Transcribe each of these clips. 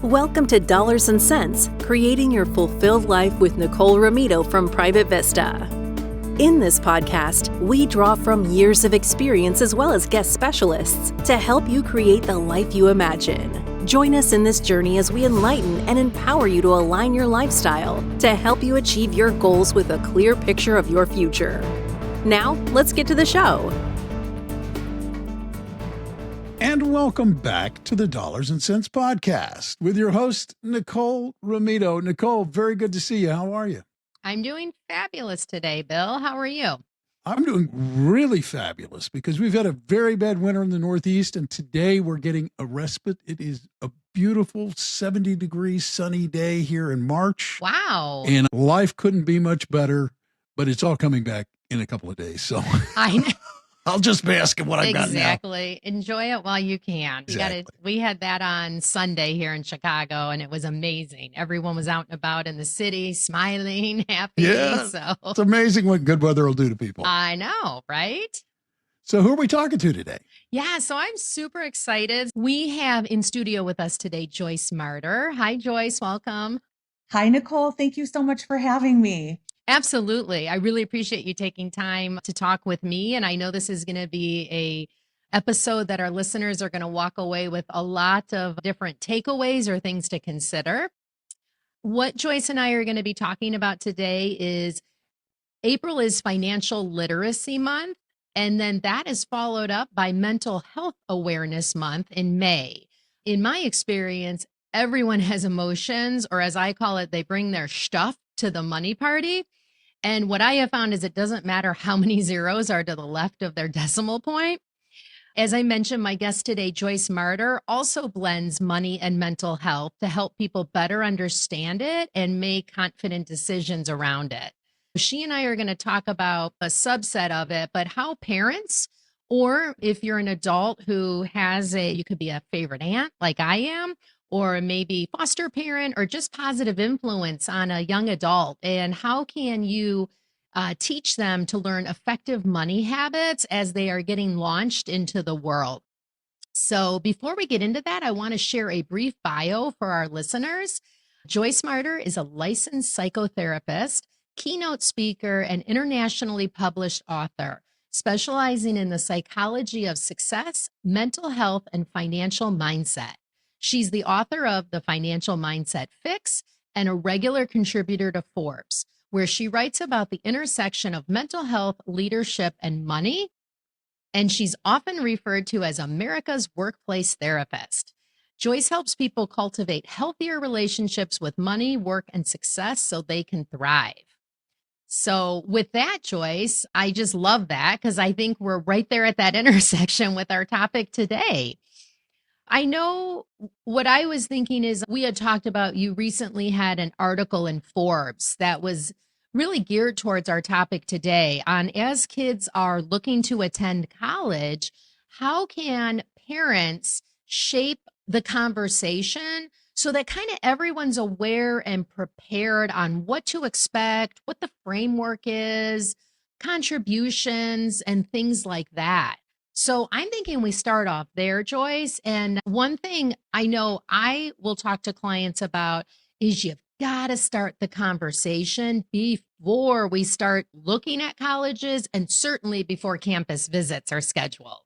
Welcome to Dollars and Cents, Creating Your Fulfilled Life with Nicole Ramito from Private Vista. In this podcast, we draw from years of experience as well as guest specialists to help you create the life you imagine. Join us in this journey as we enlighten and empower you to align your lifestyle to help you achieve your goals with a clear picture of your future. Now, let's get to the show. And welcome back to the Dollars and Cents Podcast with your host, Nicole Ramito. Nicole, very good to see you. How are you? I'm doing fabulous today, Bill. How are you? I'm doing really fabulous because we've had a very bad winter in the Northeast, and today we're getting a respite. It is a beautiful 70-degree sunny day here in March. Wow. And life couldn't be much better, but it's all coming back in a couple of days. So I know. I'll just bask in what I've got now. Exactly. Enjoy it while you can. Exactly. We had that on Sunday here in Chicago, and it was amazing. Everyone was out and about in the city, smiling, happy. Yeah, So it's amazing what good weather will do to people. I know, right? So who are we talking to today? Yeah, so I'm super excited. We have in studio with us today, Joyce Marter. Hi, Joyce. Welcome. Hi, Nicole. Thank you so much for having me. Absolutely. I really appreciate you taking time to talk with me. And I know this is going to be a episode that our listeners are going to walk away with a lot of different takeaways or things to consider. What Joyce and I are going to be talking about today is April is Financial Literacy Month. And then that is followed up by Mental Health Awareness Month in May. In my experience, everyone has emotions, or as I call it, they bring their stuff to the money party. And what I have found is it doesn't matter how many zeros are to the left of their decimal point. As I mentioned, my guest today, Joyce Marter, also blends money and mental health to help people better understand it and make confident decisions around it. She and I are going to talk about a subset of it, but how parents, or if you're an adult who has you could be a favorite aunt like I am, or maybe foster parent, or just positive influence on a young adult. And how can you teach them to learn effective money habits as they are getting launched into the world? So before we get into that, I want to share a brief bio for our listeners. Joyce Marter is a licensed psychotherapist, keynote speaker, and internationally published author, specializing in the psychology of success, mental health, and financial mindset. She's the author of The Financial Mindset Fix and a regular contributor to Forbes, where she writes about the intersection of mental health, leadership, and money. And she's often referred to as America's workplace therapist. Joyce helps people cultivate healthier relationships with money, work, and success so they can thrive. So with that, Joyce, I just love that because I think we're right there at that intersection with our topic today. I know what I was thinking is we had talked about you recently had an article in Forbes that was really geared towards our topic today on as kids are looking to attend college, how can parents shape the conversation so that kind of everyone's aware and prepared on what to expect, what the framework is, contributions, and things like that. So I'm thinking we start off there, Joyce. And one thing I know I will talk to clients about is you've got to start the conversation before we start looking at colleges and certainly before campus visits are scheduled.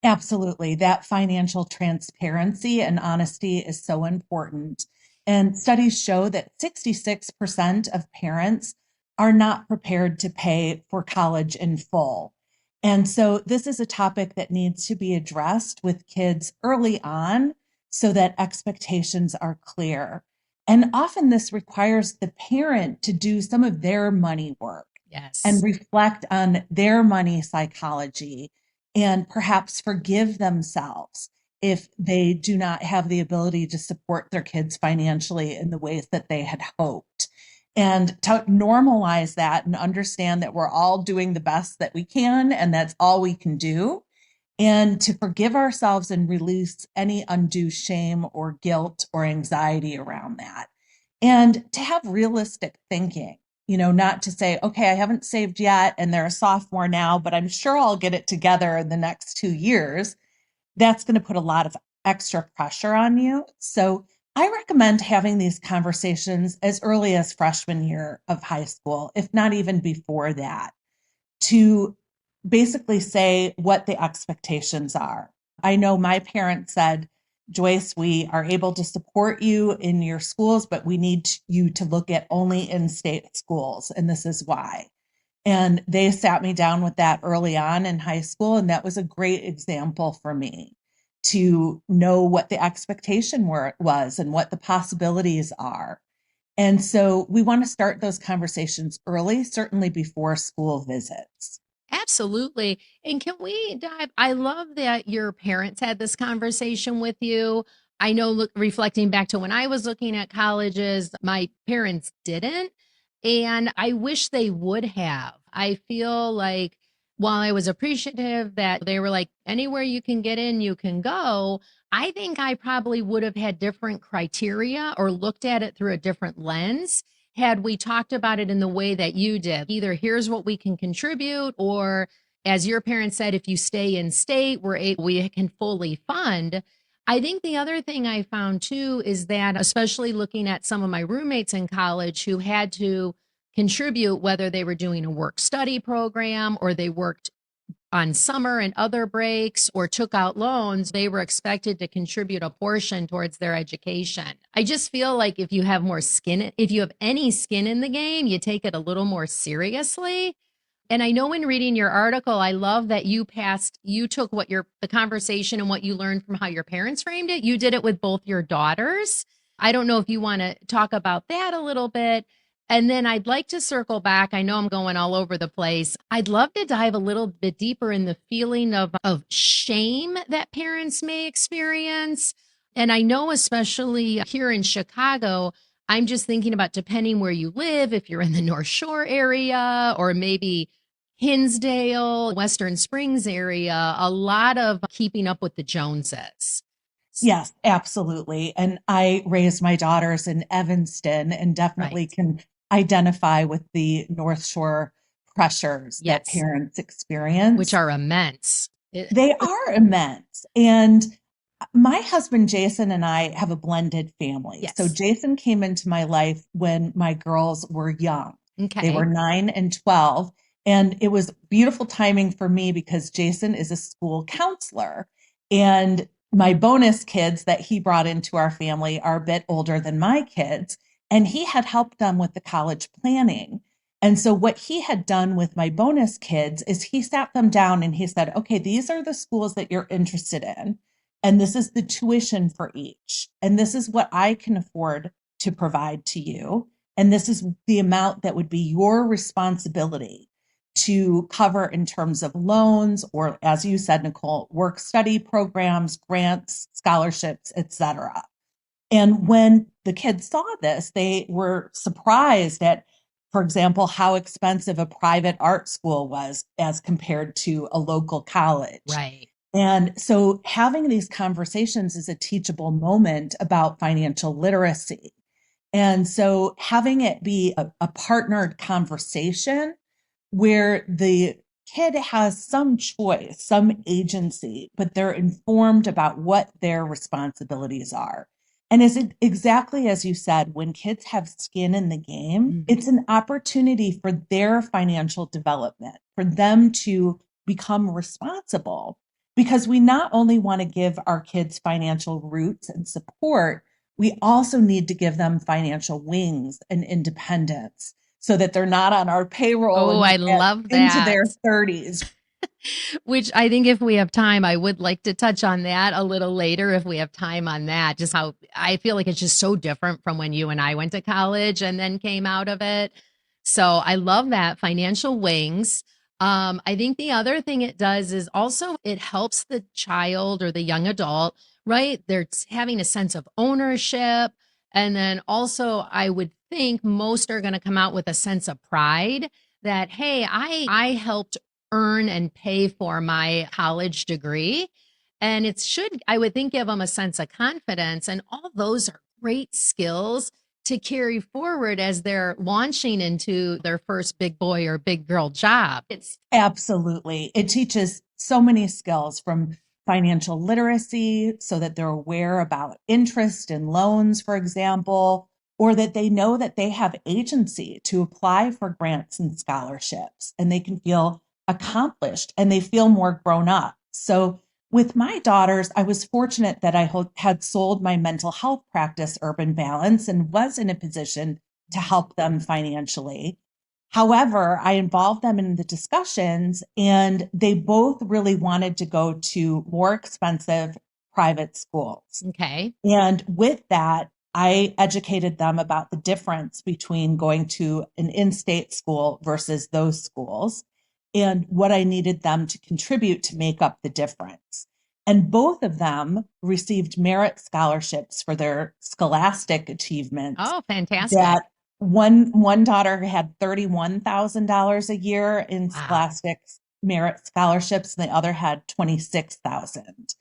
Absolutely. That financial transparency and honesty is so important. And studies show that 66% of parents are not prepared to pay for college in full. And so this is a topic that needs to be addressed with kids early on so that expectations are clear. And often this requires the parent to do some of their money work. Yes. And reflect on their money psychology and perhaps forgive themselves if they do not have the ability to support their kids financially in the ways that they had hoped. And to normalize that and understand that we're all doing the best that we can, and that's all we can do. And to forgive ourselves and release any undue shame or guilt or anxiety around that. And to have realistic thinking, not to say, okay, I haven't saved yet and they're a sophomore now, but I'm sure I'll get it together in the next 2 years. That's going to put a lot of extra pressure on you. So I recommend having these conversations as early as freshman year of high school, if not even before that, to basically say what the expectations are. I know my parents said, Joyce, we are able to support you in your schools, but we need you to look at only in-state schools, and this is why. And they sat me down with that early on in high school, and that was a great example for me to know what the expectation was and what the possibilities are. And so we want to start those conversations early, certainly before school visits. Absolutely. And can we dive? I love that your parents had this conversation with you. I know, reflecting back to when I was looking at colleges, my parents didn't. And I wish they would have. I feel like while I was appreciative that they were like, anywhere you can get in, you can go, I think I probably would have had different criteria or looked at it through a different lens had we talked about it in the way that you did. Either here's what we can contribute, or as your parents said, if you stay in state, we can fully fund. I think the other thing I found too is that, especially looking at some of my roommates in college who had to contribute, whether they were doing a work study program or they worked on summer and other breaks or took out loans, they were expected to contribute a portion towards their education. I just feel like if you have if you have any skin in the game, you take it a little more seriously. And I know in reading your article, I love that you took the conversation and what you learned from how your parents framed it. You did it with both your daughters. I don't know if you want to talk about that a little bit. And then I'd like to circle back. I know I'm going all over the place. I'd love to dive a little bit deeper in the feeling of shame that parents may experience. And I know, especially here in Chicago, I'm just thinking about depending where you live, if you're in the North Shore area or maybe Hinsdale, Western Springs area, a lot of keeping up with the Joneses. Yes, absolutely. And I raised my daughters in Evanston and definitely Right. can identify with the North Shore pressures that Yes. parents experience, Which are immense. They are immense. And my husband, Jason, and I have a blended family. Yes. So Jason came into my life when my girls were young. Okay. They were 9 and 12. And it was beautiful timing for me because Jason is a school counselor. And my bonus kids that he brought into our family are a bit older than my kids. And he had helped them with the college planning. And so what he had done with my bonus kids is he sat them down and he said, okay, these are the schools that you're interested in. And this is the tuition for each. And this is what I can afford to provide to you. And this is the amount that would be your responsibility to cover in terms of loans, or as you said, Nicole, work study programs, grants, scholarships, etc. And when the kids saw this, they were surprised at, for example, how expensive a private art school was as compared to a local college. Right. And so having these conversations is a teachable moment about financial literacy. And so having it be a partnered conversation where the kid has some choice, some agency, but they're informed about what their responsibilities are. And is it exactly as you said, when kids have skin in the game, it's an opportunity for their financial development, for them to become responsible. Because we not only want to give our kids financial roots and support, we also need to give them financial wings and independence so that they're not on our payroll. Oh, I love that. Into their 30s. Which I think if we have time, I would like to touch on that a little later if we have time on that. Just how I feel like it's just so different from when you and I went to college and then came out of it. So I love that financial wings. I think the other thing it does is also it helps the child or the young adult, right? They're having a sense of ownership. And then also, I would think most are going to come out with a sense of pride that, hey, I helped earn and pay for my college degree. And I would think, give them a sense of confidence. And all those are great skills to carry forward as they're launching into their first big boy or big girl job. Absolutely. It teaches so many skills from financial literacy so that they're aware about interest and loans, for example, or that they know that they have agency to apply for grants and scholarships and they can feel accomplished and they feel more grown up. So with my daughters, I was fortunate that I had sold my mental health practice, Urban Balance, and was in a position to help them financially. However, I involved them in the discussions and they both really wanted to go to more expensive private schools. Okay. And with that, I educated them about the difference between going to an in-state school versus those schools and what I needed them to contribute to make up the difference. And both of them received merit scholarships for their scholastic achievements. Oh, fantastic. That one daughter had $31,000 a year in scholastic merit scholarships, and the other had $26,000.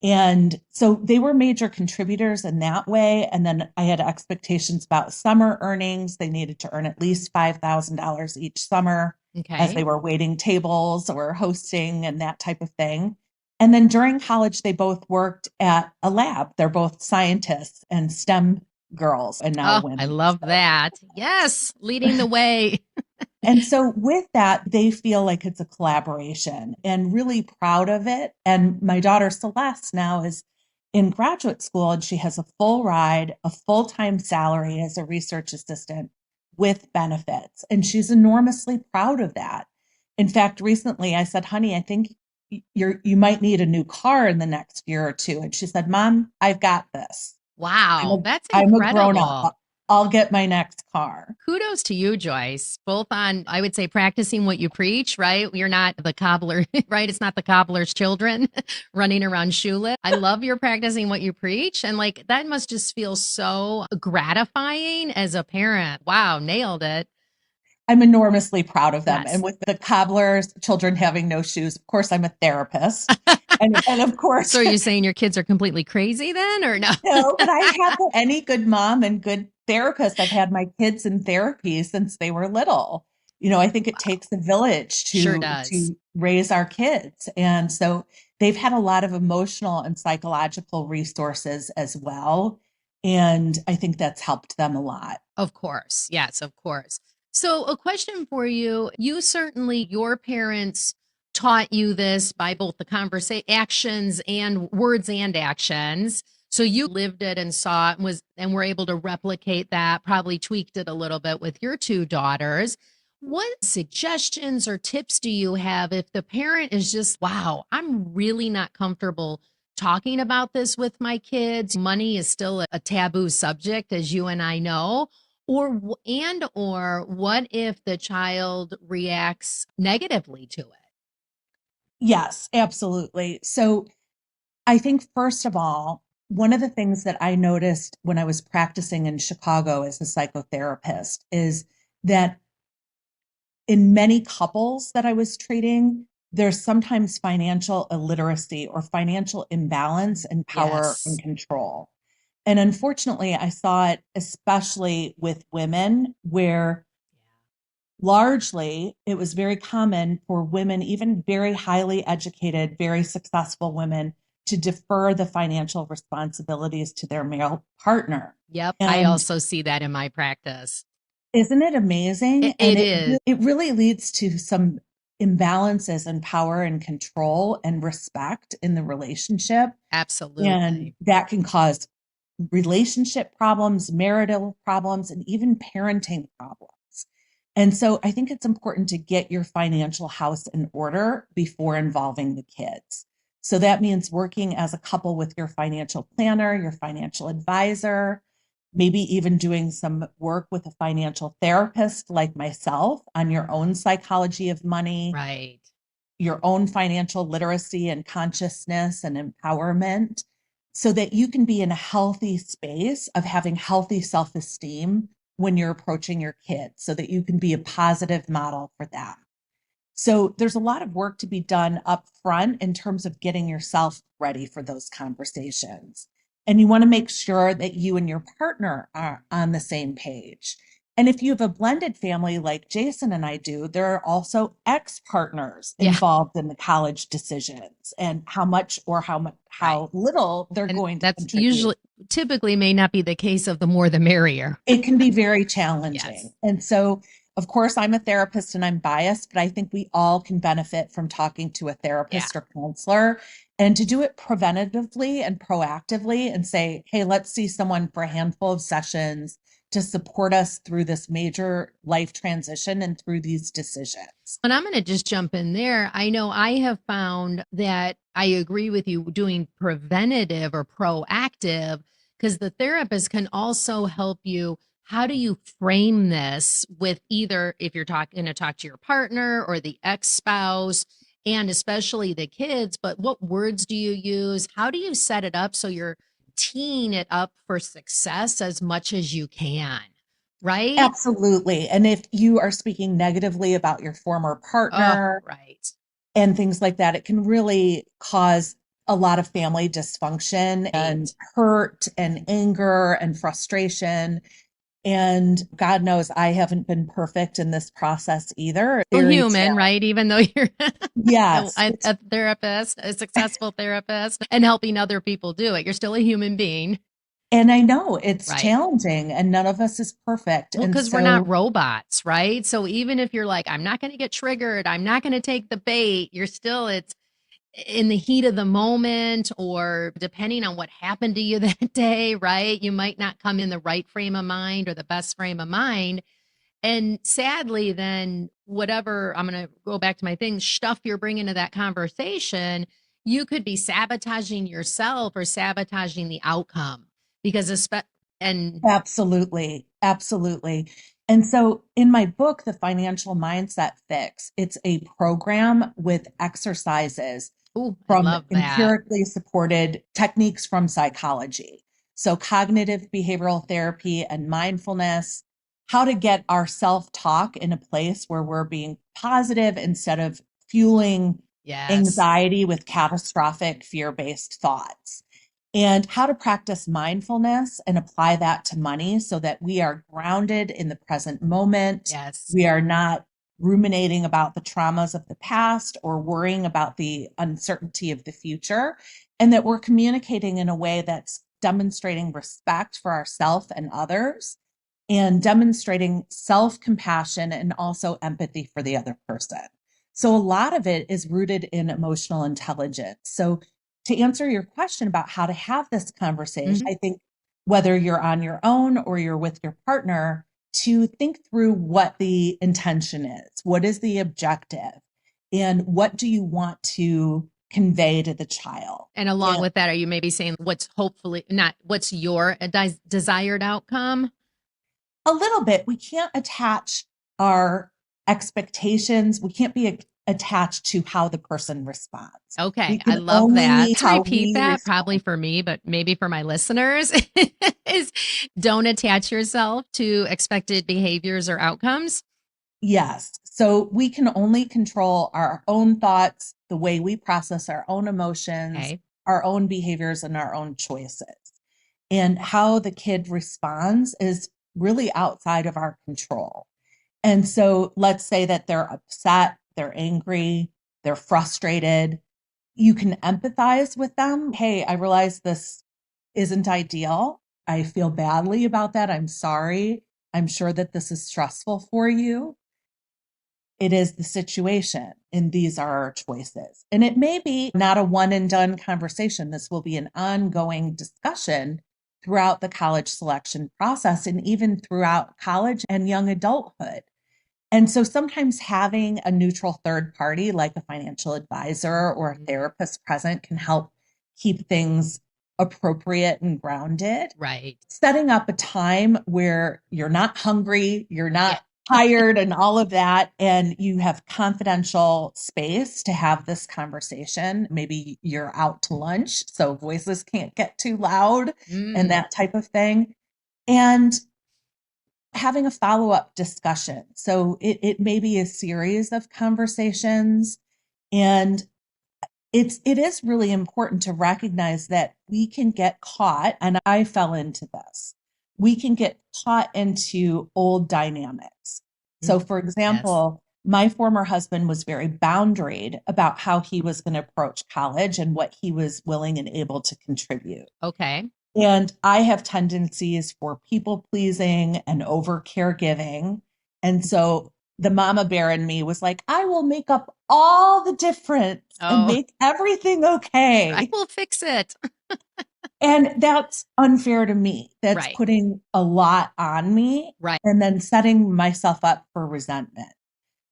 And so they were major contributors in that way. And then I had expectations about summer earnings. They needed to earn at least $5,000 each summer as they were waiting tables or hosting and that type of thing. And then during college, they both worked at a lab. They're both scientists and STEM girls and now women. I love that. Yes, leading the way. And so with that, they feel like it's a collaboration and really proud of it. And my daughter Celeste now is in graduate school and she has a full ride, a full-time salary as a research assistant with benefits. And she's enormously proud of that. In fact, recently I said, honey, I think you might need a new car in the next year or two. And she said, Mom, I've got this. Wow, that's incredible. I'm a grown-up. I'll get my next car. Kudos to you, Joyce, both on, I would say, practicing what you preach, right? You're not the cobbler, right? It's not the cobbler's children running around shoeless. I love your practicing what you preach. And like, that must just feel so gratifying as a parent. Wow, nailed it. I'm enormously proud of them. Yes. And with the cobbler's children having no shoes, of course, I'm a therapist. and of course. So are you saying your kids are completely crazy then or no? No, but I have any good mom and good therapist. I've had my kids in therapy since they were little. You know, I think it takes a village to raise our kids. And so they've had a lot of emotional and psychological resources as well. And I think that's helped them a lot. Of course. Yes, of course. So a question for you, your parents taught you this by both the actions and words and actions. So you lived it and saw it and were able to replicate that, probably tweaked it a little bit with your two daughters. What suggestions or tips do you have if the parent is just, wow, I'm really not comfortable talking about this with my kids. Money is still a taboo subject, as you and I know. Or what if the child reacts negatively to it? Yes, absolutely. So I think, first of all, one of the things that I noticed when I was practicing in Chicago as a psychotherapist is that in many couples that I was treating, there's sometimes financial illiteracy or financial imbalance and power and control. And unfortunately, I saw it especially with women where largely it was very common for women, even very highly educated, very successful women, to defer the financial responsibilities to their male partner. Yep. I also see that in my practice. Isn't it amazing? It is. It really leads to some imbalances in power and control and respect in the relationship. Absolutely. And that can cause relationship problems, marital problems, and even parenting problems. And so I think it's important to get your financial house in order before involving the kids. So that means working as a couple with your financial planner, your financial advisor, maybe even doing some work with a financial therapist like myself on your own psychology of money, right? Your own financial literacy and consciousness and empowerment, so that you can be in a healthy space of having healthy self-esteem when you're approaching your kids, so that you can be a positive model for them. So there's a lot of work to be done up front in terms of getting yourself ready for those conversations. And you want to make sure that you and your partner are on the same page. And if you have a blended family like Jason and I do, there are also ex-partners Yeah. involved in the college decisions and how much or how little they're And going to that's contribute. typically may not be the case of the more the merrier. It can be very challenging. Yes. And so, of course, I'm a therapist and I'm biased, but I think we all can benefit from talking to a therapist or counselor, and to do it preventatively and proactively and say, hey, let's see someone for a handful of sessions to support us through this major life transition and through these decisions. And I'm going to just jump in there. I know I have found that I agree with you doing preventative or proactive, because the therapist can also help you. How do you frame this with either if you're going to talk to your partner or the ex-spouse, and especially the kids, but what words do you use? How do you set it up so you're teeing it up for success as much as you can? Right? Absolutely. And if you are speaking negatively about your former partner Right. and things like that, it can really cause a lot of family dysfunction and hurt and anger and frustration. And God knows I haven't been perfect in this process either. Still human, right? Even though you're Yes, a therapist, a successful therapist, and helping other people do it, you're still a human being. And I know it's Right. challenging and none of us is perfect. Well, And because we're not robots, right? So even if you're like, I'm not going to get triggered, I'm not going to take the bait, you're still, it's in the heat of the moment, or depending on what happened to you that day, right? You might not come in the right frame of mind or the best frame of mind. And sadly, then whatever, I'm going to go back to my thing, stuff you're bringing to that conversation, you could be sabotaging yourself or sabotaging the outcome, because Absolutely. Absolutely. And so in my book, The Financial Mindset Fix, it's a program with exercises I from love that. empirically supported techniques from psychology. So cognitive behavioral therapy and mindfulness, how to get our self-talk in a place where we're being positive instead of fueling anxiety with catastrophic fear-based thoughts, and how to practice mindfulness and apply that to money so that we are grounded in the present moment. Yes. We are not ruminating about the traumas of the past or worrying about the uncertainty of the future, and that we're communicating in a way that's demonstrating respect for ourselves and others, and demonstrating self-compassion and also empathy for the other person. So a lot of it is rooted in emotional intelligence. So to answer your question about how to have this conversation, I think whether you're on your own or you're with your partner, to think through what the intention is, what is the objective, and what do you want to convey to the child. And along with that, are you maybe saying what's your desired outcome? A little bit. We can't attach our expectations. We can't be attached to how the person responds. Okay. I love that. To repeat that, probably for me, but maybe for my listeners, is don't attach yourself to expected behaviors or outcomes. Yes. So we can only control our own thoughts, the way we process our own emotions, our own behaviors, and our own choices. And how the kid responds is really outside of our control. And so let's say that they're upset, they're angry, they're frustrated. You can empathize with them. Hey, I realize this isn't ideal. I feel badly about that. I'm sorry. I'm sure that this is stressful for you. It is the situation, and these are our choices. And it may be not a one and done conversation. This will be an ongoing discussion throughout the college selection process and even throughout college and young adulthood. And so sometimes having a neutral third party like a financial advisor or a therapist present can help keep things appropriate and grounded. Right. Setting up a time where you're not hungry, you're not tired and all of that, and you have confidential space to have this conversation. Maybe you're out to lunch, so voices can't get too loud and that type of thing. And having a follow-up discussion. So it may be a series of conversations, and it is really important to recognize that we can get caught, and I fell into this, we can get caught into old dynamics. So, for example, my former husband was very boundaried about how he was going to approach college and what he was willing and able to contribute. Okay. And I have tendencies for people pleasing and over caregiving. And so the mama bear in me was like, I will make up all the difference and make everything okay. I will fix it. And that's unfair to me. That's Right. putting a lot on me, Right. and then setting myself up for resentment.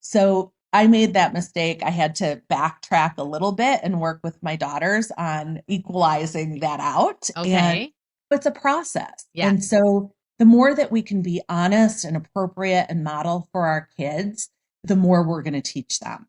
So I made that mistake. I had to backtrack a little bit and work with my daughters on equalizing that out. And Okay. it's a process. Yeah. And so the more that we can be honest and appropriate and model for our kids, the more we're going to teach them.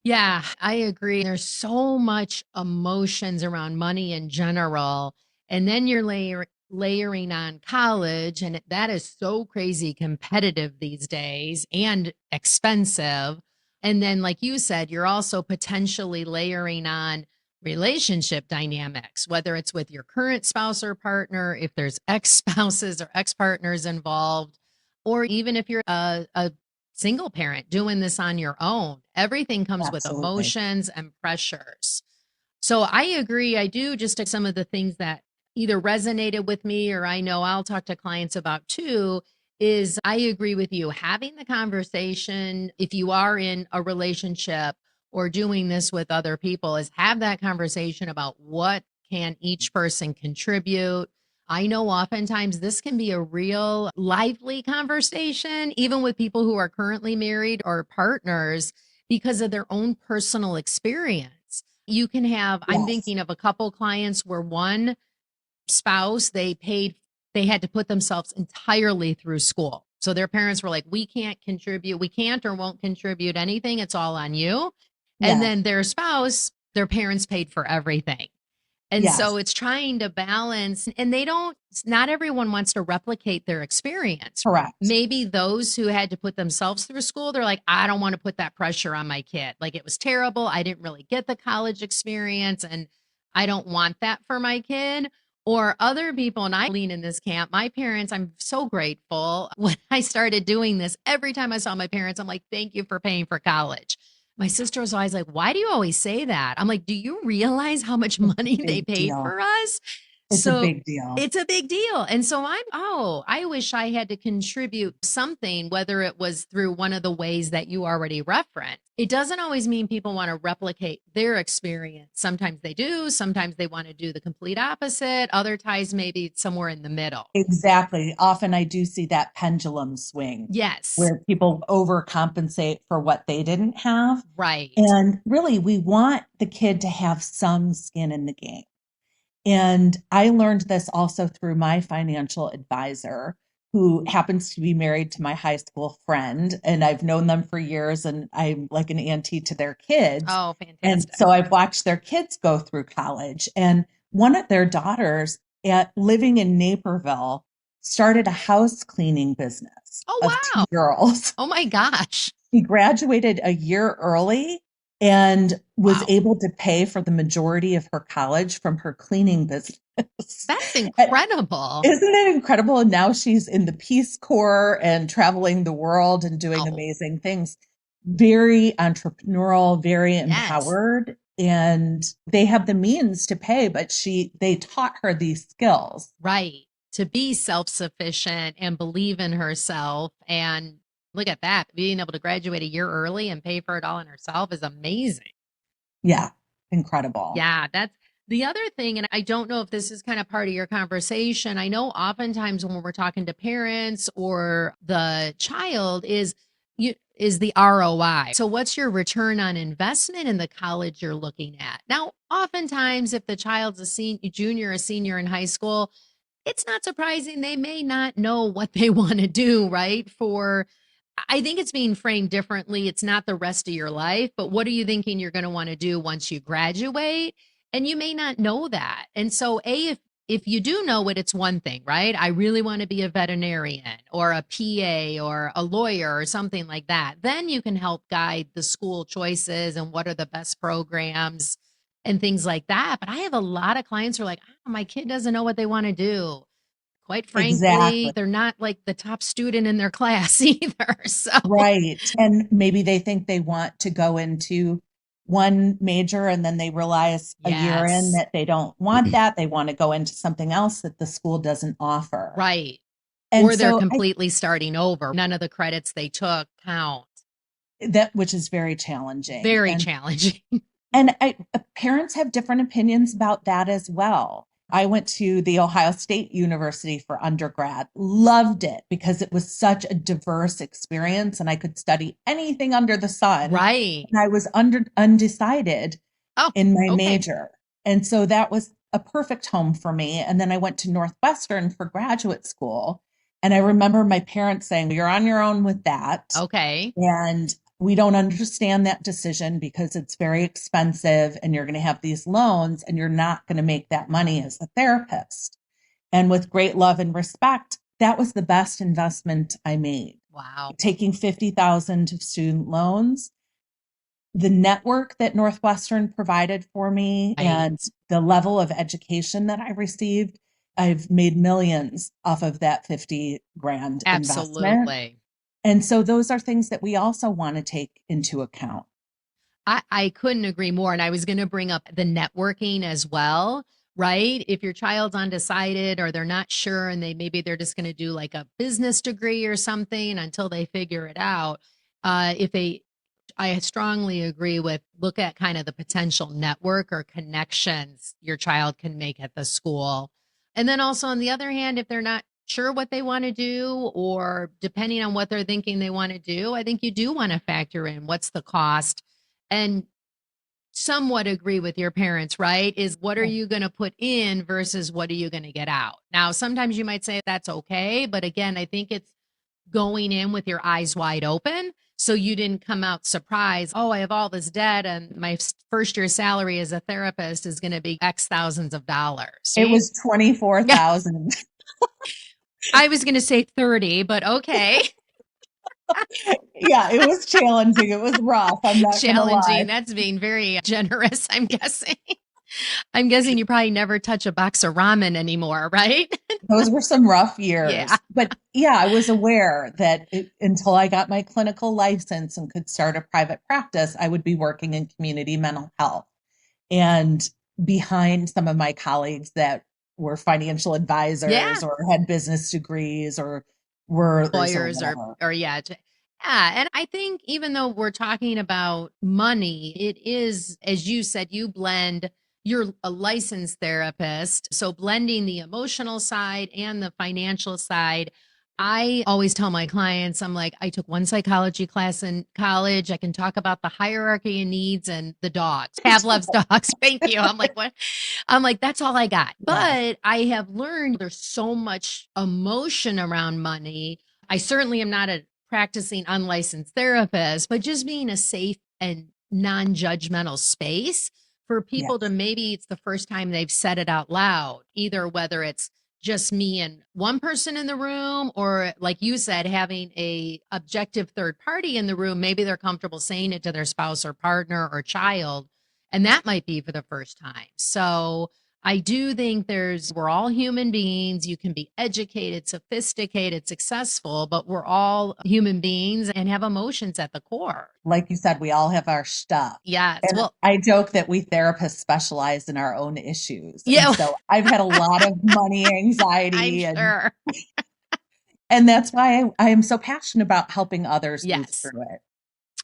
Yeah, I agree. There's so much emotions around money in general. And then you're layering on college, and that is so crazy competitive these days and expensive. And then, like you said, you're also potentially layering on relationship dynamics, whether it's with your current spouse or partner, if there's ex spouses or ex partners involved, or even if you're a single parent doing this on your own. Everything comes with Absolutely. emotions and pressures. So I agree. I do just take some of the things that either resonated with me or I know I'll talk to clients about too. Is I agree with you. Having the conversation, if you are in a relationship or doing this with other people, is have that conversation about what can each person contribute. I know oftentimes this can be a real lively conversation, even with people who are currently married or partners, because of their own personal experience. You can have, I'm Yes. thinking of a couple clients where one spouse, they had to put themselves entirely through school. So their parents were like, we can't contribute, we can't or won't contribute anything. It's all on you. And Yes. then their spouse, their parents paid for everything. And Yes. so it's trying to balance, and not everyone wants to replicate their experience. Correct. Maybe those who had to put themselves through school, they're like, I don't want to put that pressure on my kid. Like it was terrible. I didn't really get the college experience and I don't want that for my kid. Or other people, and I lean in this camp, my parents, I'm so grateful. When I started doing this, every time I saw my parents, I'm like, thank you for paying for college. My sister was always like, why do you always say that? I'm like, do you realize how much money they paid for us? It's a big deal. It's a big deal. And so I wish I had to contribute something, whether it was through one of the ways that you already referenced. It doesn't always mean people want to replicate their experience. Sometimes they do. Sometimes they want to do the complete opposite. Other times, maybe it's somewhere in the middle. Exactly. Often I do see that pendulum swing. Yes. Where people overcompensate for what they didn't have. Right. And really, we want the kid to have some skin in the game. And I learned this also through my financial advisor, who happens to be married to my high school friend. And I've known them for years and I'm like an auntie to their kids. Oh, fantastic. And so I've watched their kids go through college. And one of their daughters living in Naperville started a house cleaning business of wow. 2 girls. Oh my gosh. She graduated a year early and was able to pay for the majority of her college from her cleaning business. That's incredible. Isn't it incredible? And now she's in the Peace Corps and traveling the world and doing amazing things. Very entrepreneurial, very empowered, and they have the means to pay, but they taught her these skills. Right. To be self-sufficient and believe in herself. And look at that. Being able to graduate a year early and pay for it all on herself is amazing. Yeah. Incredible. Yeah. That's the other thing. And I don't know if this is kind of part of your conversation. I know oftentimes when we're talking to parents or the child is the ROI. So what's your return on investment in the college you're looking at? Now, oftentimes if the child's a junior or senior in high school, it's not surprising they may not know what they want to do, right? I think it's being framed differently. It's not the rest of your life, but what are you thinking you're going to want to do once you graduate? And you may not know that. And so if you do know it, it's one thing, right? I really want to be a veterinarian or a PA or a lawyer or something like that. Then you can help guide the school choices and what are the best programs and things like that. But I have a lot of clients who are like, my kid doesn't know what they want to do. Quite frankly, Exactly. they're not like the top student in their class either. So, Right. And maybe they think they want to go into one major and then they realize a year in yes, that they don't want that. They want to go into something else that the school doesn't offer. right. And Or they're so completely starting over. None of the credits they took count. which is very challenging. Very challenging. And parents have different opinions about that as well. I went to the Ohio State University for undergrad, loved it because it was such a diverse experience and I could study anything under the sun. Right. And I was undecided Oh, in my okay. major. And so that was a perfect home for me. And then I went to Northwestern for graduate school. And I remember my parents saying, "You're on your own with that. Okay. And we don't understand that decision because it's very expensive and you're going to have these loans and you're not going to make that money as a therapist." And with great love and respect, that was the best investment I made. Wow. Taking 50,000 of student loans, the network that Northwestern provided for me and Right. the level of education that I received, I've made millions off of that 50 grand investment. Absolutely. And so those are things that we also want to take into account. I couldn't agree more. And I was going to bring up the networking as well, right? If your child's undecided or they're not sure and maybe they're just going to do like a business degree or something until they figure it out. I strongly agree with look at kind of the potential network or connections your child can make at the school. And then also on the other hand, if they're not sure what they want to do or depending on what they're thinking they want to do, I think you do want to factor in what's the cost and somewhat agree with your parents, right? Is what are you going to put in versus what are you going to get out? Now, sometimes you might say that's okay, but again, I think it's going in with your eyes wide open. So you didn't come out surprised. Oh, I have all this debt and my first year salary as a therapist is going to be X thousands of dollars. It was Yeah. 24,000. I was going to say 30, but okay. Yeah, it was challenging. It was rough. I'm not going to lie. Challenging. That's being very generous, I'm guessing. I'm guessing you probably never touch a box of ramen anymore, right? Those were some rough years. Yeah. But yeah, I was aware that until I got my clinical license and could start a private practice, I would be working in community mental health. And behind some of my colleagues that were financial advisors Yeah. or had business degrees or were Lawyers whatever. or yeah. Yeah. And I think even though we're talking about money, it is, as you said, you're a licensed therapist. So blending the emotional side and the financial side. I always tell my clients, I'm like, I took one psychology class in college. I can talk about the hierarchy of needs and the dogs. Pavlov's dogs. Thank you. I'm like, what? I'm like, that's all I got. Yeah. But I have learned there's so much emotion around money. I certainly am not a practicing unlicensed therapist, but just being a safe and non-judgmental space for people to Yes. maybe it's the first time they've said it out loud, either whether it's just me and one person in the room or like you said having a objective third party in the room, maybe they're comfortable saying it to their spouse or partner or child, and that might be for the first time. So I do think we're all human beings. You can be educated, sophisticated, successful, but we're all human beings and have emotions at the core. Like you said, we all have our stuff. Yes. And Well, I joke that we therapists specialize in our own issues. yeah, And so I've had a lot of money I'm anxiety sure. and that's why I am so passionate about helping others move Yes. through it.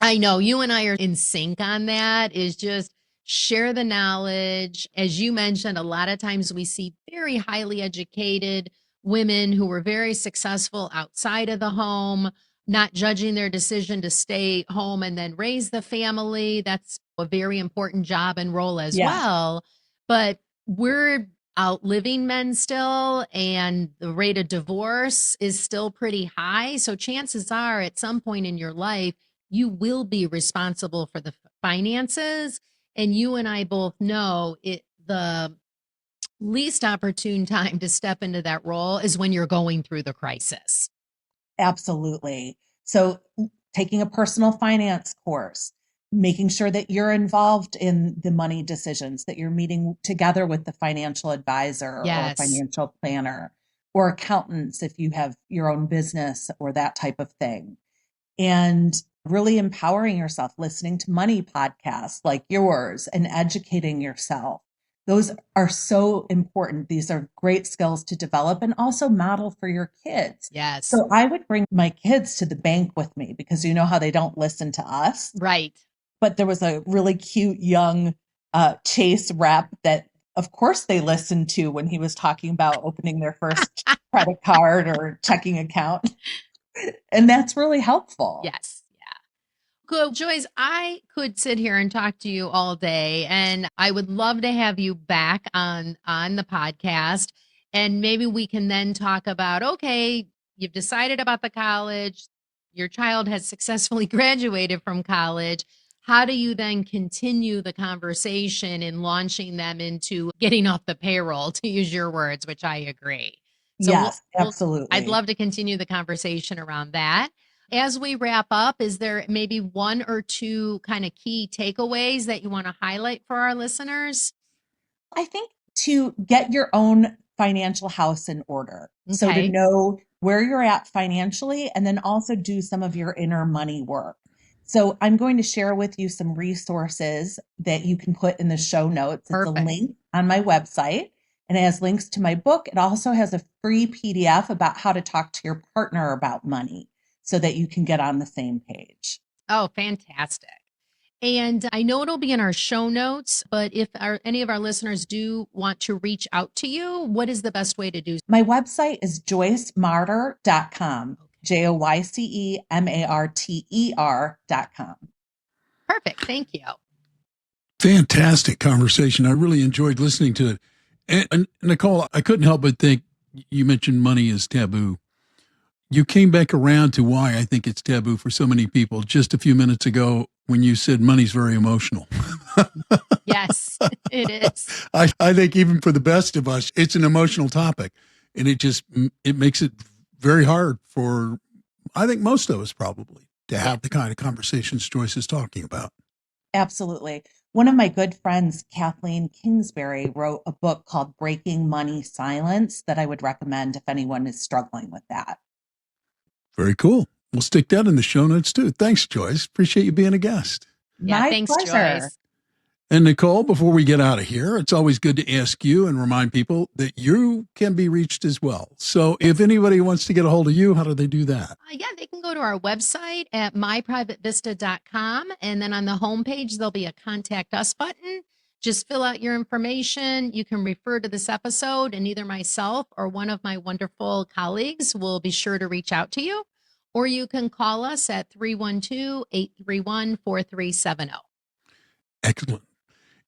I know you and I are in sync on that is just share the knowledge. As you mentioned, a lot of times we see very highly educated women who were very successful outside of the home, not judging their decision to stay home and then raise the family. That's a very important job and role as Yeah. well. But we're outliving men still, and the rate of divorce is still pretty high. So chances are at some point in your life, you will be responsible for the finances. And you and I both know the least opportune time to step into that role is when you're going through the crisis. Absolutely. So taking a personal finance course, making sure that you're involved in the money decisions, that you're meeting together with the financial advisor or Yes. financial planner, or accountants if you have your own business or that type of thing. And really empowering yourself, listening to money podcasts like yours and educating yourself. Those are so important. These are great skills to develop and also model for your kids. Yes. So I would bring my kids to the bank with me because you know how they don't listen to us. Right. But there was a really cute young Chase rep that, of course, they listened to when he was talking about opening their first credit card or checking account. And that's really helpful. Yes. Cool. Joyce, I could sit here and talk to you all day, and I would love to have you back on the podcast. And maybe we can then talk about, okay, you've decided about the college, your child has successfully graduated from college. How do you then continue the conversation in launching them into getting off the payroll, to use your words, which I agree. So yes, absolutely. I'd love to continue the conversation around that. As we wrap up, is there maybe one or two kind of key takeaways that you want to highlight for our listeners? I think to get your own financial house in order. Okay. So to know where you're at financially and then also do some of your inner money work. So I'm going to share with you some resources that you can put in the show notes. Perfect. It's a link on my website and it has links to my book. It also has a free PDF about how to talk to your partner about money so that you can get on the same page. Oh, fantastic. And I know it'll be in our show notes, but if any of our listeners do want to reach out to you, what is the best way to do so? My website is joycemarter.com, JoyceMarter.com. Perfect. Thank you. Fantastic conversation. I really enjoyed listening to it. And Nicole, I couldn't help but think you mentioned money is taboo. You came back around to why I think it's taboo for so many people just a few minutes ago when you said money's very emotional. Yes, it is. I think even for the best of us, it's an emotional topic. And it makes it very hard for, I think, most of us probably to have the kind of conversations Joyce is talking about. Absolutely. One of my good friends, Kathleen Kingsbury, wrote a book called Breaking Money Silence that I would recommend if anyone is struggling with that. Very cool. We'll stick that in the show notes too. Thanks, Joyce. Appreciate you being a guest. Yeah, My thanks, pleasure. Joyce. And Nicole, before we get out of here, it's always good to ask you and remind people that you can be reached as well. So if anybody wants to get a hold of you, how do they do that? Yeah, they can go to our website at myprivatevista.com. And then on the homepage, there'll be a contact us button. Just fill out your information. You can refer to this episode, and either myself or one of my wonderful colleagues will be sure to reach out to you. Or you can call us at 312-831-4370. Excellent.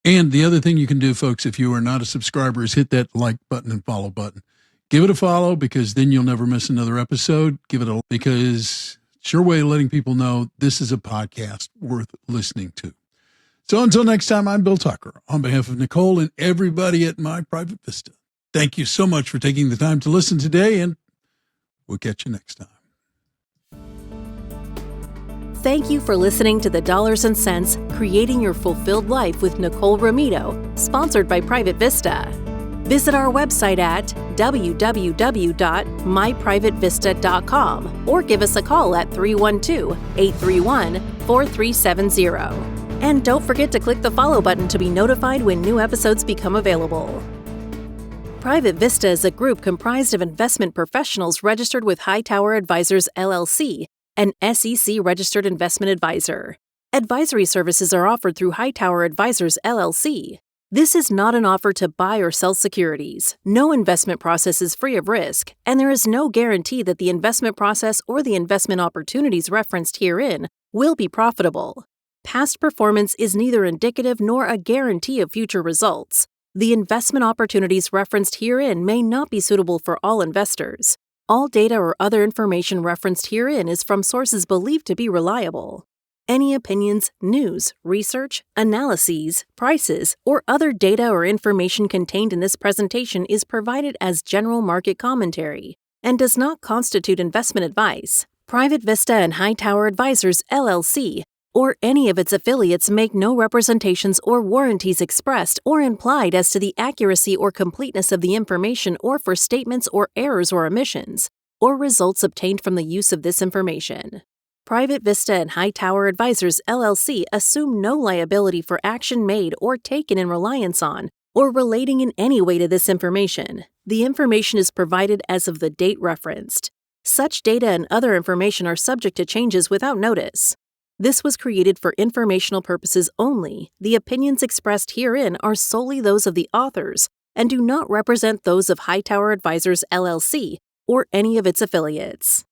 And the other thing you can do, folks, if you are not a subscriber, is hit that like button and follow button. Give it a follow because then you'll never miss another episode. Give it a because it's your way of letting people know this is a podcast worth listening to. So until next time, I'm Bill Tucker. On behalf of Nicole and everybody at My Private Vista, thank you so much for taking the time to listen today, and we'll catch you next time. Thank you for listening to the Dollars and Cents Creating Your Fulfilled Life with Nicole Ramito, sponsored by Private Vista. Visit our website at www.myprivatevista.com or give us a call at 312-831-4370. And don't forget to click the follow button to be notified when new episodes become available. Private Vista is a group comprised of investment professionals registered with Hightower Advisors, LLC, an SEC-registered investment advisor. Advisory services are offered through Hightower Advisors, LLC. This is not an offer to buy or sell securities. No investment process is free of risk, and there is no guarantee that the investment process or the investment opportunities referenced herein will be profitable. Past performance is neither indicative nor a guarantee of future results. The investment opportunities referenced herein may not be suitable for all investors. All data or other information referenced herein is from sources believed to be reliable. Any opinions, news, research, analyses, prices, or other data or information contained in this presentation is provided as general market commentary and does not constitute investment advice. Private Vista and Hightower Advisors, LLC, or any of its affiliates make no representations or warranties expressed or implied as to the accuracy or completeness of the information or for statements or errors or omissions, or results obtained from the use of this information. Private Vista and Hightower Advisors LLC assume no liability for action made or taken in reliance on or relating in any way to this information. The information is provided as of the date referenced. Such data and other information are subject to changes without notice. This was created for informational purposes only. The opinions expressed herein are solely those of the authors and do not represent those of Hightower Advisors LLC or any of its affiliates.